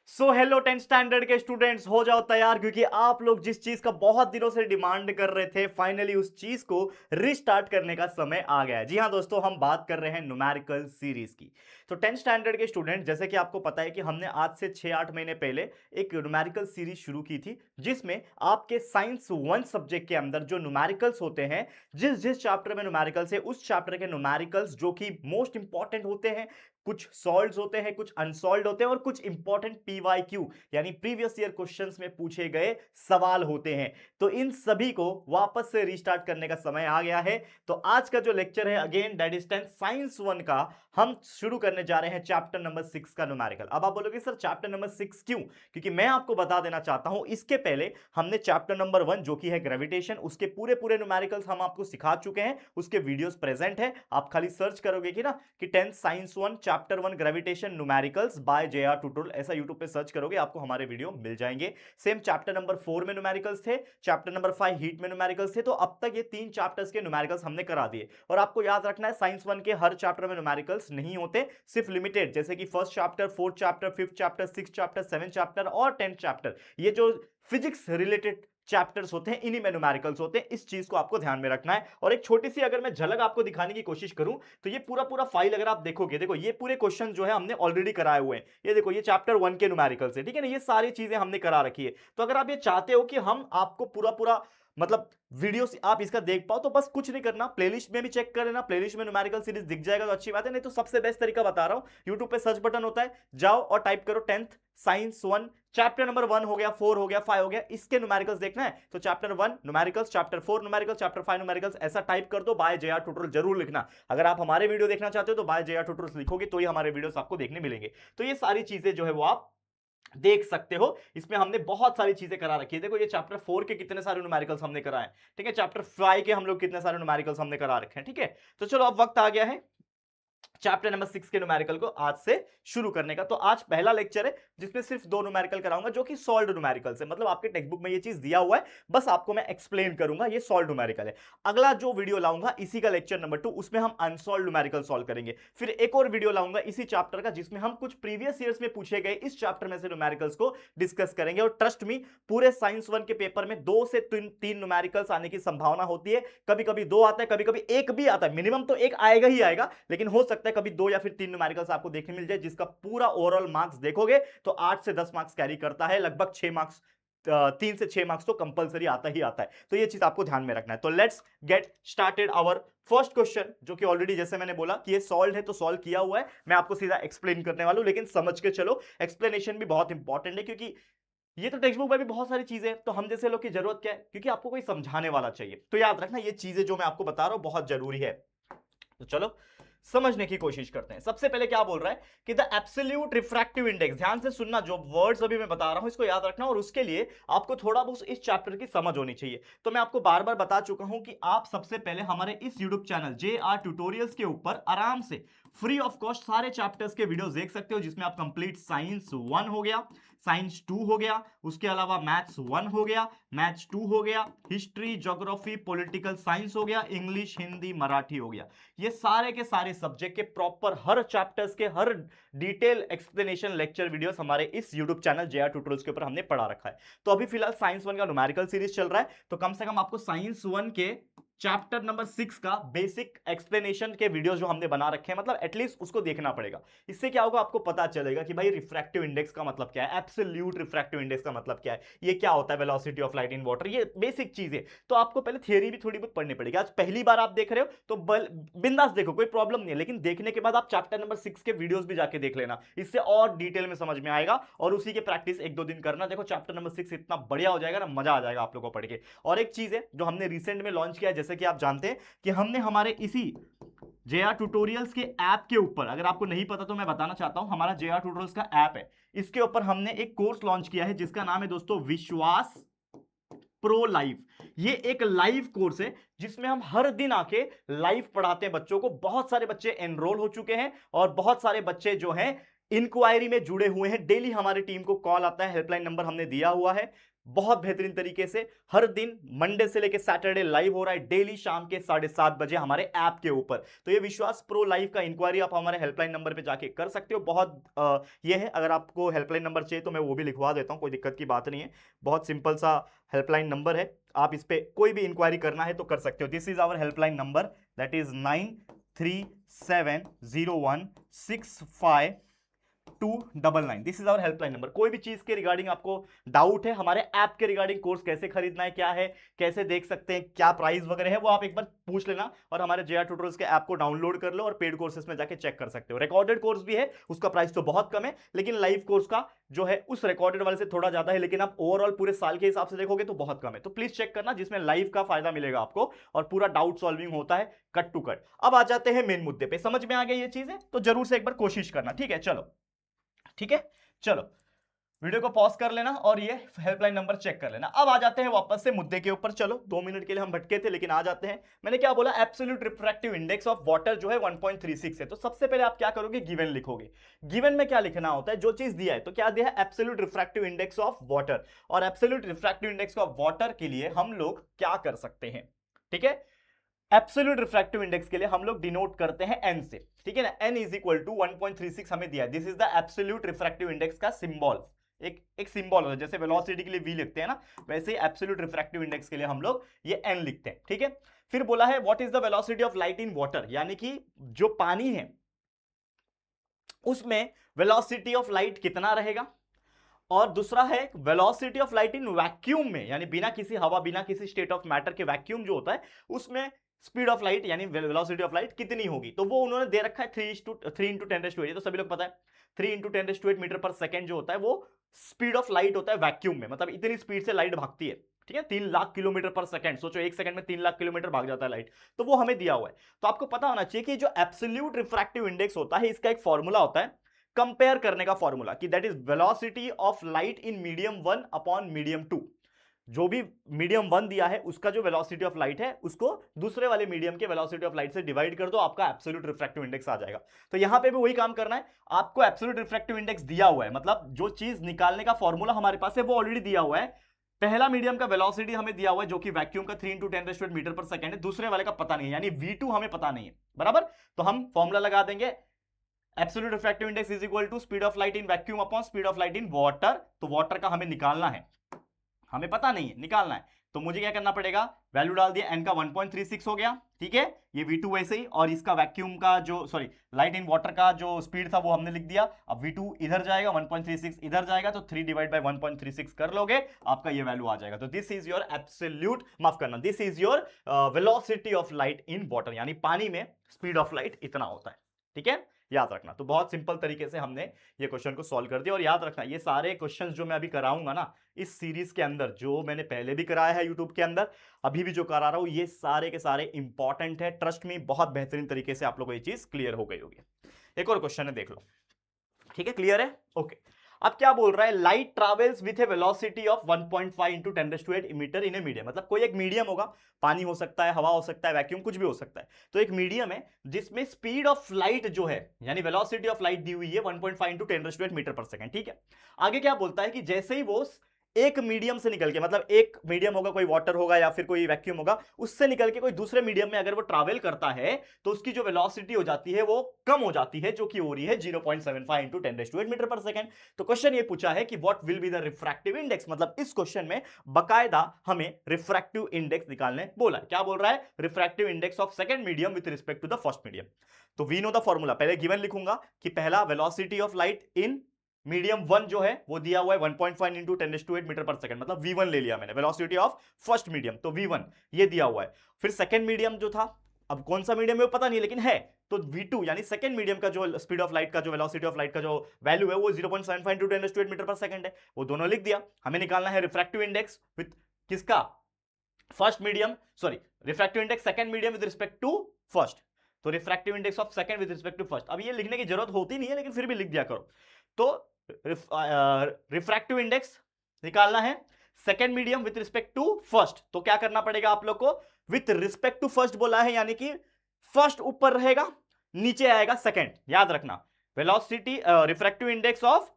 So hello 10th standard के students, हो जाओ तैयार क्योंकि आप लोग जिस चीज का बहुत दिनों से डिमांड कर रहे थे, फाइनली उस चीज को रिस्टार्ट करने का समय आ गया है। जी हाँ दोस्तों, हम बात कर रहे हैं न्यूमेरिकल सीरीज की। तो 10th स्टैंडर्ड के स्टूडेंट, जैसे कि आपको पता है कि हमने आज से 6-8 महीने पहले एक न्यूमेरिकल सीरीज शुरू की थी, जिसमें आपके साइंस 1 सब्जेक्ट के अंदर जो न्यूमेरिकल्स होते हैं, जिस जिस चैप्टर में न्यूमेरिकल्स है उस चैप्टर के न्यूमेरिकल्स जो कि मोस्ट इंपॉर्टेंट होते हैं, कुछ सॉल्व्ड होते हैं, कुछ अनसॉल्व्ड होते हैं और कुछ इंपॉर्टेंट पीवाईक्यू यानी प्रीवियस ईयर क्वेश्चंस में पूछे गए सवाल होते हैं। तो इन सभी को वापस से रीस्टार्ट करने का समय आ गया है। तो आज का जो लेक्चर है, again that is 10th science 1 का, हम शुरू करने जा रहे हैं चैप्टर नंबर 6 का न्यूमेरिकल। अब आप बोलोगे सर चैप्टर नंबर 6 क्यों? क्योंकि मैं आपको बता देना चाहता हूं, इसके पहले हमने चैप्टर नंबर 1 जो कि है ग्रेविटेशन, उसके पूरे पूरे न्यूमेरिकल्स हम आपको सिखा चुके हैं। उसके वीडियोस प्रेजेंट है, आप खाली सर्च करोगे कि ना कि 10th science 1 chapter 1 gravitation numericals by J R tutorial, ऐसा यूट्यूब पे सर्च करोगे आपको हमारे वीडियो मिल जाएंगे। सेम चैप्टर नंबर 4 में न्यूमेरिकल्स थे, चैप्टर नंबर 5 हीट में न्यूमेरिकल्स थे। तो अब तक ये 3 चैप्टर्स के न्यूमेरिकल्स हमने करा दिए। और आपको याद रखना है, साइंस 1 के हर चैप्टर में न्यूमेरिकल्स नहीं होते, सिर्फ लिमिटेड, जैसे कि first chapter, fourth chapter, fifth chapter, six chapter, seven chapter और 10th चैप्टर, ये जो फिजिक्स रिलेटेड चैप्टर्स होते हैं, इन्हीं में न्यूमेरिकल्स होते हैं। इस चीज को आपको ध्यान में रखना है। और एक छोटी सी अगर मैं झलक आपको दिखाने की कोशिश करूं, तो ये पूरा पूरा फाइल अगर आप देखोगे, देखो ये पूरे क्वेश्चन जो है हमने ऑलरेडी कराए हुए हैं। ये देखो, ये चैप्टर 1 के न्यूमेरिकल्स है, ठीक है ना, ये सारी चीजें हमने करा रखी है। तो अगर आप ये चाहते हो कि हम आपको पूरा पूरा मतलब वीडियो आप इसका देख पाओ, तो बस कुछ नहीं करना, प्लेलिस्ट में भी चेक कर लेना, प्लेलिस्ट में न्यूमेरिकल सीरीज दिख जाएगा तो अच्छी बात है। नहीं तो सबसे बेस्ट तरीका बता रहा हूं, यूट्यूब पे सर्च बटन होता है, जाओ और टाइप करो 10th साइंस 1 चैप्टर नंबर 1 हो गया, 4 हो गया, 5 हो गया, इसके न्यूमेरिकल्स देखना है तो chapter 1 numericals, chapter 4 numericals, chapter 5 numericals, ऐसा टाइप कर दो, बाय जे आर ट्यूटोरियल जरूर लिखना। अगर आप हमारे वीडियो देखना चाहते हो तो बाय जे आर ट्यूटोरियल लिखोगे तो ही हमारे वीडियोस आपको देखने मिलेंगे। तो ये सारी चीजें जो है वो आप देख सकते हो। इसमें हमने बहुत सारी चीजें करा रखी है। देखो, ये चैप्टर 4 के कितने सारे न्यूमेरिकल्स हमने कराए, ठीक है, चैप्टर 5 के हम लोग कितने सारे न्यूमेरिकल्स हमने करा रखे हैं, ठीक है। तो चलो, अब वक्त आ गया है चैप्टर नंबर 6 के न्यूमेरिकल को आज से शुरू करने का। तो आज पहला लेक्चर है जिसमें सिर्फ 2 न्यूमेरिकल कराऊंगा, जो कि सॉल्व्ड न्यूमेरिकल्स है। मतलब आपके टेक्स्ट बुक में ये चीज दिया हुआ है, बस आपको मैं एक्सप्लेन करूंगा, ये सॉल्व्ड न्यूमेरिकल है। अगला जो वीडियो लाऊंगा इसी का लेक्चर नंबर 2, उसमें हम अनसॉल्व्ड न्यूमेरिकल सॉल्व करेंगे। फिर एक और वीडियो लाऊंगा इसी चैप्टर का, जिसमें हम कुछ प्रीवियस ईयर्स में पूछे गए इस चैप्टर में से न्यूमेरिकल्स को डिस्कस करेंगे। और ट्रस्ट मी, पूरे साइंस 1 के पेपर में 2 से 3 न्यूमेरिकल्स आने की संभावना होती है। कभी कभी 2 आता है, कभी कभी 1 भी आता है, मिनिमम तो 1 आएगा ही आएगा, लेकिन हो सकता है कभी 2 या फिर 3 न्यूमेरिकल्स आपको देखने मिल जाए, जिसका पूरा ओवरऑल मार्क्स देखोगे तो 8 से 10 मार्क्स कैरी करता है, लगभग 6 मार्क्स, 3 से 6 मार्क्स तो कंपलसरी आता ही आता है। तो ये चीज आपको ध्यान में रखना है। तो let's get started our first question, जो कि ऑलरेडी जैसे मैंने बोला कि ये सॉल्व है तो सॉल्व किया हुआ है, मैं आपको सीधा एक्सप्लेन करने वाला हूं, लेकिन समझ के चलो, एक्सप्लेनेशन भी बहुत इंपॉर्टेंट है, क्योंकि ये तो टेक्स्ट बुक में भी बहुत सारी चीजें हैं, तो हम जैसे लोग की जरूरत क्या है, क्योंकि आपको कोई समझाने वाला चाहिए। तो याद रखना, ये चीजें जो मैं आपको बता रहा हूं बहुत जरूरी है। तो चलो समझने की कोशिश करते हैं। सबसे पहले क्या बोल रहा है कि द एब्सोल्यूट रिफ्रैक्टिव इंडेक्स, ध्यान से सुनना, जो वर्ड्स अभी मैं बता रहा हूं इसको याद रखना, और उसके लिए आपको थोड़ा बहुत इस चैप्टर की समझ होनी चाहिए। तो मैं आपको बार बार बता चुका हूं कि आप सबसे पहले हमारे इस YouTube channel J are tutorials के ऊपर आराम से फ्री ऑफ कॉस्ट सारे चैप्टर्स के वीडियोस देख सकते हो, जिसमें आप कंप्लीट साइंस 1 हो गया, साइंस 2 हो गया, उसके अलावा मैथ्स 1 हो गया, मैथ्स 2 हो गया, हिस्ट्री, ज्योग्राफी, पॉलिटिकल साइंस हो गया, इंग्लिश, हिंदी, मराठी हो गया, ये सारे के सारे सब्जेक्ट के प्रॉपर हर चैप्टर्स के हर डिटेल एक्सप्लेनेशन लेक्चर वीडियोस हमारे इस YouTube चैनल जेआर ट्यूटोरियल्स के ऊपर हमने पढ़ा रखा है। तो अभी फिलहाल साइंस 1 का न्यूमेरिकल सीरीज चल रहा है, तो कम से कम आपको साइंस 1 के चैप्टर नंबर 6 का बेसिक एक्सप्लेनेशन के वीडियोस जो हमने बना रखे हैं, मतलब एटलीस्ट उसको देखना पड़ेगा। इससे क्या होगा, आपको पता चलेगा कि भाई रिफ्रैक्टिव इंडेक्स का मतलब क्या है, एब्सोल्यूट रिफ्रैक्टिव इंडेक्स का मतलब क्या है, ये क्या होता है, velocity of light in water, ये बेसिक चीजें। तो आपको पहले थियरी भी थोड़ी बहुत पढ़नी पड़ेगी। आज पहली बार आप देख रहे हो तो बिंदास देखो, कोई प्रॉब्लम नहीं है, लेकिन देखने के बाद आप चैप्टर नंबर 6 के वीडियोस भी जाके देख लेना, इससे और डिटेल में समझ में आएगा। और उसी के प्रैक्टिस 1-2 दिन करना, देखो चैप्टर नंबर 6 इतना बढ़िया हो जाएगा ना, मजा आ जाएगा आप लोगों को पढ़ के। और एक चीज है जो हमने रिसेंट में लॉन्च किया है, जैसे कि आप जानते हैं कि हमने हमारे इसी जेआर ट्यूटोरियल्स के ऐप के ऊपर, अगर आपको नहीं पता तो मैं बताना चाहता हूं, हमारा जेआर ट्यूटोरियल्स का ऐप है, इसके ऊपर हमने एक कोर्स लॉन्च किया है जिसका नाम है दोस्तों विश्वास प्रो लाइव। ये एक लाइव कोर्स है जिसमें हम हर दिन आके लाइव पढ़ाते हैं बच्चों को। बहुत सारे बच्चे एनरोल हो चुके हैं और बहुत सारे बच्चे जो हैं इंक्वायरी में जुड़े हुए हैं। डेली हमारी टीम को कॉल आता है, हेल्पलाइन नंबर हमने दिया हुआ है, बहुत बेहतरीन तरीके से हर दिन मंडे से लेकर सैटरडे लाइव हो रहा है, डेली शाम के 7:30 बजे हमारे ऐप के ऊपर। तो ये विश्वास प्रो लाइव का इंक्वायरी आप हमारे हेल्पलाइन नंबर पे जाके कर सकते हो। बहुत ये है, अगर आपको हेल्पलाइन नंबर चाहिए तो मैं वो भी लिखवा देता हूं, कोई दिक्कत की बात नहीं है। बहुत सिंपल सा हेल्पलाइन नंबर है, आप इस पे कोई भी इंक्वायरी करना है तो कर सकते हो। This is our helpline number, that is 9370165299। This is our helpline number. कोई भी चीज के रिगार्डिंग आपको डाउट है, हमारे ऐप के रिगार्डिंग, कोर्स कैसे खरीदना है, क्या है, कैसे देख सकते हैं, क्या प्राइस वगैरह है, वो आप एक बार पूछ लेना और हमारे जेआर ट्यूटोरियल्स के ऐप को डाउनलोड कर लो और पेड कोर्सेज में जाके चेक कर सकते हो। रिकॉर्डेड कोर्स भी है, उसका प्राइस तो बहुत कम है, लेकिन लाइव कोर्स का जो है उस रिकॉर्डेड वाले से थोड़ा ज्यादा है, लेकिन आप ओवरऑल पूरे साल के हिसाब से देखोगे तो बहुत कम है। तो प्लीज चेक करना, जिसमें लाइव का फायदा मिलेगा आपको और पूरा डाउट सॉल्विंग होता है कट टू कट। अब आ जाते हैं मेन मुद्दे पे। समझ में आ गई ये चीजें तो जरूर से एक बार कोशिश करना, ठीक है? चलो ठीक है, चलो वीडियो को पॉज कर लेना और ये हेल्पलाइन नंबर चेक कर लेना। अब आ जाते हैं वापस से मुद्दे के ऊपर। चलो 2 मिनट के लिए हम भटके थे, लेकिन आ जाते हैं। मैंने क्या बोला, absolute refractive index of water जो है 1.36 है। तो सबसे पहले आप क्या करोगे, गिवन लिखोगे। गिवन में क्या लिखना होता है, जो चीज दिया है तो क्या दिया है, absolute refractive index of water. और absolute refractive index of water के लिए हम लोग क्या कर सकते हैं, ठीक है? एब्सोल्यूट रिफ्रैक्टिव इंडेक्स के लिए हम लोग डिनोट करते हैं n से, ठीक है ना? n इज इक्वल टू 1.36 हमें दिया है। This is the absolute refractive index का सिंबल। एक सिंबल होता है, जैसे वेलोसिटी के लिए v लिखते हैं ना, वैसे ही एब्सोल्यूट रिफ्रैक्टिव इंडेक्स के लिए हम लोग ये n लिखते हैं, ठीक है? फिर बोला है what is the velocity of light in water, यानी कि जो पानी है उसमें वेलोसिटी ऑफ लाइट कितना रहेगा। और दूसरा है velocity of light in vacuum में, यानी बिना किसी हवा, बिना किसी स्टेट ऑफ मैटर के वैक्यूम जो होता है उसमें स्पीड ऑफ लाइट यानी वेलोसिटी ऑफ लाइट कितनी होगी। तो वो उन्होंने दे रखा है 3 इंटू 10⁸, तो सभी लोग पता है 3 इंटू 10⁸ मीटर पर सेकेंड जो होता है वो स्पीड ऑफ लाइट होता है वैक्यूम में, मतलब इतनी स्पीड से लाइट भागती है, ठीक है? 3 लाख किलोमीटर पर सेकंड। सोचो एक सेकंड में 3 लाख किलोमीटर भाग जाता है लाइट, तो वो हमें दिया हुआ है। तो आपको पता होना चाहिए कि जो एब्सोल्यूट रिफ्रैक्टिव इंडेक्स होता है इसका एक फॉर्मूला होता है कंपेयर करने का फॉर्मूला, कि that is velocity of light in medium 1 upon medium 2। जो भी मीडियम 1 दिया है उसका जो वेलोसिटी ऑफ लाइट है उसको दूसरे वाले मीडियम के वेलोसिटी ऑफ लाइट से डिवाइड कर दो, आपका एब्सोल्यूट रिफ्रैक्टिव इंडेक्स आ जाएगा। तो यहां पे भी वही काम करना है, आपको एब्सोल्यूट रिफ्रैक्टिव इंडेक्स दिया हुआ है, मतलब जो चीज निकालने का फॉर्मूला हमारे पास है वो ऑलरेडी दिया हुआ है। पहला मीडियम का वेलोसिटी हमें दिया हुआ है जो कि वैक्यूम का 3 इंटू 10⁻⁷ मीटर पर सेकंड है, दूसरे वाले का पता नहीं है, यानी v2 हमें पता नहीं है, बराबर? तो हम फॉर्मूला लगा देंगे, absolute refractive index is equal to speed of light in vacuum upon speed of light in water. तो वाटर का हमें निकालना है, हमें पता नहीं है, निकालना है। तो मुझे क्या करना पड़ेगा, वैल्यू डाल दिया, n का 1.36 हो गया, ठीक है? ये v2 वैसे ही, और इसका वैक्यूम का जो लाइट इन वाटर का जो स्पीड था वो हमने लिख दिया। अब v2 इधर जाएगा, 1.36 इधर जाएगा, तो 3 डिवाइड बाय 1.36 कर लोगे, आपका ये वैल्यू आ जाएगा। तो दिस इज योर एब्सोल्यूट, माफ करना, this is your velocity of light in water, यानी पानी में स्पीड ऑफ लाइट इतना होता है, ठीक है? याद रखना। तो बहुत सिंपल तरीके से हमने ये क्वेश्चन को सॉल्व कर दिया। और याद रखना, ये सारे क्वेश्चंस जो मैं अभी कराऊंगा ना इस सीरीज के अंदर, जो मैंने पहले भी कराया है यूट्यूब के अंदर, अभी भी जो करा रहा हूं, ये सारे के सारे इंपॉर्टेंट है। ट्रस्ट में, बहुत बेहतरीन तरीके से आप लोगों को ये चीज क्लियर हो गई होगी। एक और क्वेश्चन है, देख लो, ठीक है? क्लियर है? ओके। अब क्या बोल रहा है, light travels with a velocity of 1.5 into 10⁸ metre in a medium. मतलब कोई एक मीडियम होगा, पानी हो सकता है, हवा हो सकता है, वैक्यूम, कुछ भी हो सकता है। तो एक मीडियम है जिसमें स्पीड ऑफ लाइट जो है, यानी वेलोसिटी ऑफ लाइट दी हुई है 1.5 इंटू 10⁸ मीटर पर सेकंड, ठीक है? आगे क्या बोलता है कि जैसे ही वो एक मीडियम से निकल के, मतलब एक मीडियम होगा, कोई वाटर होगा या फिर कोई वैक्यूम होगा, उससे निकल के कोई दूसरे मीडियम में अगर वो ट्रैवल करता है तो उसकी जो वेलोसिटी हो जाती है वो कम हो जाती है, जो कि हो रही है 0.75 इंटू 10⁸ मीटर पर सेकंड। तो क्वेश्चन ये पूछा है कि what will be the refractive index, मतलब इस क्वेश्चन में बकायदा हमें रिफ्रैक्टिव इंडेक्स निकालने बोला है। क्या बोल रहा है, refractive index of second medium with respect to the first medium. तो वी नो द फॉर्मूला, पहले गिवन लिखूंगा कि पहला velocity of light in medium 1 जो है वो दिया हुआ है 1.5 इंटू 10⁸ मीटर पर सेकंड, मतलब v1 ले लिया मैंने, वेलोसिटी ऑफ फर्स्ट मीडियम, तो v1 ये दिया हुआ है। फिर सेकंड मीडियम जो था, अब कौन सा मीडियम है वो पता नहीं, लेकिन है, तो v2 यानी सेकंड मीडियम का जो स्पीड ऑफ लाइट का, जो वेलोसिटी ऑफ लाइट का जो वैल्यू है वो 0.75 इंटू 10⁸ मीटर पर सेकंड है, वो दोनों लिख दिया। हमें निकालना है रिफ्रैक्टिव इंडेक्स विद किसका, first medium, refractive index second medium with respect to first. तो refractive index of second with respect to first, अब ये लिखने की जरूरत होती नहीं है लेकिन फिर भी लिख दिया करो। तो रिफ्रैक्टिव इंडेक्स निकालना है second medium with respect to first. तो क्या करना पड़ेगा आप लोग को, विथ रिस्पेक्ट टू फर्स्ट बोला है, यानी कि फर्स्ट ऊपर रहेगा, नीचे आएगा सेकेंड। याद रखना, velocity refractive index of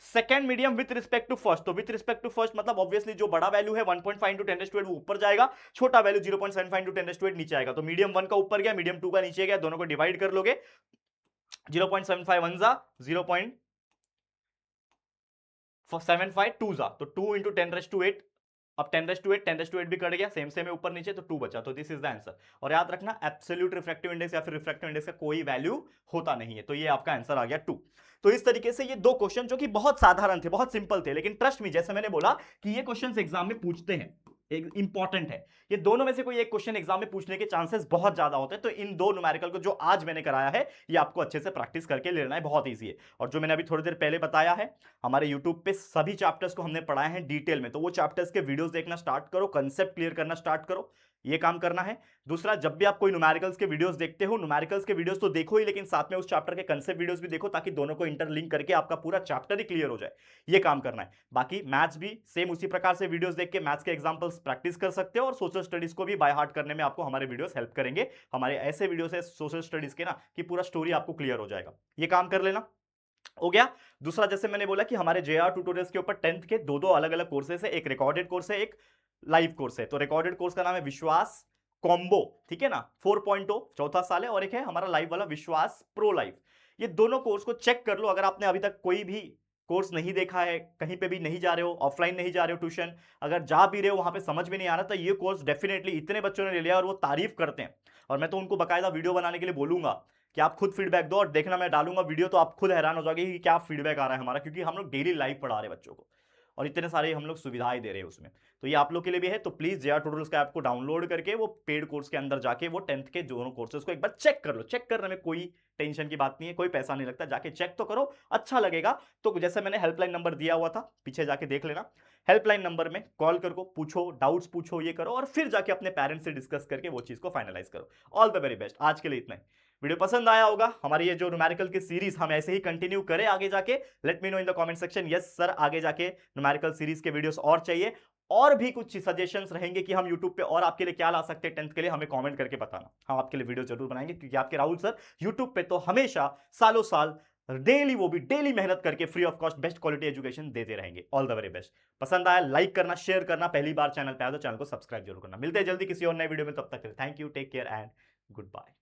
second medium with respect to first, तो विथ रिस्पेक्ट टू फर्स्ट मतलब ऑब्वियसली जो बड़ा वैल्यू है 1.5 इंटू 10⁸ वो ऊपर जाएगा, छोटा वैल्यू 0.75 इंटू 10⁸ नीचे आएगा। तो मीडियम 1 का ऊपर गया, मीडियम 2 का नीचे गया, दोनों को डिवाइड कर लोगे, 0.75 1 जा 0.75 2 जा, तो 2 इंटू 10⁸ अब 10⁸ 10⁸ भी कट गया, सेम सेम है ऊपर नीचे, तो 2 बचा, तो दिस इज द आंसर। और याद रखना एब्सोल्यूट रिफ्रैक्टिव इंडेक्स या फिर रिफ्रैक्टिव इंडेक्स का कोई वैल्यू होता नहीं है, तो ये आपका आंसर आ गया 2। तो इस तरीके से ये दो क्वेश्चन जो कि बहुत साधारण थे, बहुत सिंपल थे, लेकिन ट्रस्ट मी जैसे मैंने बोला कि ये क्वेश्चन एग्जाम में पूछते हैं, एक इंपॉर्टेंट है, ये दोनों में से कोई एक क्वेश्चन एग्जाम में पूछने के चांसेस बहुत ज्यादा होते हैं। तो इन दो न्यूमेरिकल को जो आज मैंने कराया है ये आपको अच्छे से प्रैक्टिस करके लेना है, बहुत ईजी है। और जो मैंने अभी थोड़ी देर पहले बताया है, हमारे यूट्यूब पे सभी चैप्टर्स को हमने पढ़ाए हैं डिटेल में, तो वो चैप्टर्स के वीडियोस देखना स्टार्ट करो, कंसेप्ट क्लियर करना स्टार्ट करो, ये काम करना है। दूसरा, जब भी आप कोई न्यूमेरिकल्स के वीडियोस देखते हो, न्यूमेरिकल्स के वीडियोस तो देखो ही, लेकिन साथ में उस चैप्टर के कंसेप्ट वीडियोस भी देखो, ताकि दोनों को इंटरलिंक करके आपका पूरा चैप्टर ही क्लियर हो जाए, ये काम करना है। बाकी मैथ्स भी सेम उसी प्रकार से वीडियोस देख के मैथ्स के एग्जांपल्स प्रैक्टिस कर सकते हो, और सोशल स्टडीज को भी बाय हार्ट करने में आपको हमारे वीडियोस हेल्प करेंगे। हमारे ऐसे वीडियोस है सोशल स्टडीज के ना कि पूरा स्टोरी आपको क्लियर हो जाएगा, ये काम कर लेना, हो गया। दूसरा, जैसे मैंने बोला कि हमारे जेआर ट्यूटोरियल्स के ऊपर 10th के दो दो अलग अलग कोर्सेस है, एक रिकॉर्डेड कोर्स है, एक लाइव कोर्स है। तो रिकॉर्डेड कोर्स का नाम है विश्वास कॉम्बो, ठीक है ना, 4.0 चौथा साल है, और एक है हमारा लाइव वाला विश्वास प्रो लाइव। ये दोनों कोर्स को चेक कर लो। अगर आपने अभी तक कोई भी कोर्स नहीं देखा है, कहीं पे भी नहीं जा रहे हो, ऑफलाइन नहीं जा रहे हो ट्यूशन, अगर जा भी रहे हो वहां पे समझ में नहीं आ रहा, तो ये कोर्स डेफिनेटली इतने बच्चों ने ले लिया और वो तारीफ करते हैं, और मैं तो उनको बकायदा वीडियो बनाने के लिए बोलूंगा कि आप खुद फीडबैक दो, और देखना मैं डालूंगा वीडियो तो आप खुद हैरान हो जाओगे कि क्या फीडबैक आ रहा है हमारा, क्योंकि हम लोग डेली लाइव पढ़ा रहे हैं बच्चों को, और इतने सारे हम लोग सुविधाएं दे रहे हैं उसमें। तो ये आप लोग के लिए भी है, तो प्लीज जेआर ट्यूटोरियल्स का ऐप को डाउनलोड करके वो पेड कोर्स के अंदर जाके वो 10th के दोनों कोर्सेज को एक बार चेक कर लो। चेक करने में कोई टेंशन की बात नहीं है, कोई पैसा नहीं लगता, जाके चेक तो करो, अच्छा लगेगा। तो जैसे मैंने हेल्पलाइन नंबर दिया हुआ था, पीछे जाके देख लेना, हेल्पलाइन नंबर में कॉल करो, पूछो, डाउट्स पूछो, ये करो, और फिर जाके अपने पेरेंट्स से डिस्कस करके वो चीज को फाइनलाइज करो। All the very best. आज के लिए इतना ही। वीडियो पसंद आया होगा, हमारी ये जो न्यूमेरिकल की सीरीज हम ऐसे ही कंटिन्यू करें आगे जाके, let me know in the comment section. Yes sir, आगे जाके न्यूमेरिकल सीरीज के वीडियोस और चाहिए, और भी कुछ सजेशंस रहेंगे कि हम यूट्यूब पे और आपके लिए क्या ला सकते हैं 10th के लिए, हमें कमेंट करके बताना, हम आपके लिए वीडियो जरूर बनाएंगे, क्योंकि आपके राहुल सर यूट्यूब पे तो हमेशा सालों साल डेली, वो भी डेली मेहनत करके free of cost best quality education देते रहेंगे। All the very best. पसंद आया लाइक करना, शेयर करना, पहली बार चैनल पे आया तो चैनल को सब्सक्राइब जरूर करना। मिलते हैं जल्दी किसी और नए वीडियो में, तब तक thank you, take care and good bye.